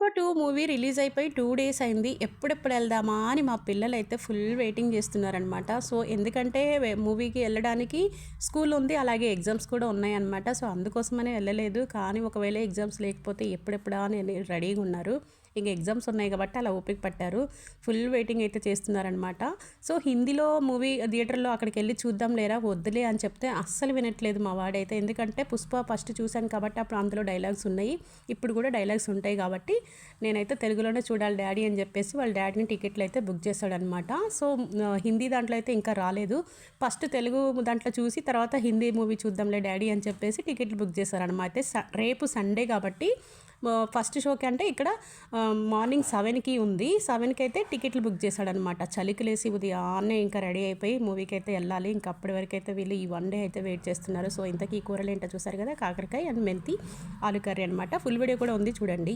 Pushpa 2 movie release అయిపోయి 2 days అయింది. ఎప్పుడెప్పుడు ఎళ్దామా అని మా పిల్లలైతే ఫుల్ వెయిటింగ్ చేస్తున్నారనమాట. సో, ఎందుకంటే మూవీకి ఎళ్ళడానికి స్కూల్ ఉంది. అలాగే ఎగ్జామ్స్ కూడా ఉన్నాయన్నమాట. సో, అందుకోసమనే ఎళ్ళలేదు. కానీ ఒకవేళ ఎగ్జామ్స్ లేకపోతే ఎప్పుడెప్పుడా అని రెడీగా ఉన్నారు. ఇంక ఎగ్జామ్స్ ఉన్నాయి కాబట్టి అలా ఓపిక పట్టారు. ఫుల్ వెయిటింగ్ అయితే చేస్తున్నారనమాట. సో, హిందీలో మూవీ థియేటర్‌లో అక్కడికెళ్ళి చూద్దాం లేరా వద్దులే అని చెప్తే అస్సలు వినట్లేదు మా వాడైతే. ఎందుకంటే పుష్ప ఫస్ట్ చూశాను కాబట్టి అప్పుడు అందులో డైలాగ్స్ ఉన్నాయి. ఇప్పుడు కూడా డైలాగ్స్ ఉంటాయి కాబట్టి నేనైతే తెలుగులోనే చూడాలి డాడీ అని చెప్పేసి వాళ్ళ డాడీని టికెట్లు అయితే బుక్ చేశాడనమాట. సో, హిందీ దాంట్లో అయితే ఇంకా రాలేదు. ఫస్ట్ తెలుగు దాంట్లో చూసి తర్వాత హిందీ మూవీ చూద్దాంలే డాడీ అని చెప్పేసి టికెట్లు బుక్ చేశారనమాట. అయితే రేపు సండే కాబట్టి ఫస్ట్ షోకి అంటే ఇక్కడ మార్నింగ్ 7కి ఉంది. 7కి అయితే టికెట్లు బుక్ చేశాడనమాట. చలికి లేసి ఉదయాన్నే ఇంకా రెడీ అయిపోయి మూవీకి అయితే వెళ్ళాలి. ఇంకా అప్పటి వరకు అయితే వీళ్ళు ఈ 1 డే అయితే వెయిట్ చేస్తున్నారు. సో, ఇంతకీ కూరలు ఏంటో చూసారు కదా, కాకరకాయ అండ్ మెంతి ఆలు కర్రీ అనమాట. ఫుల్ వీడియో కూడా ఉంది చూడండి.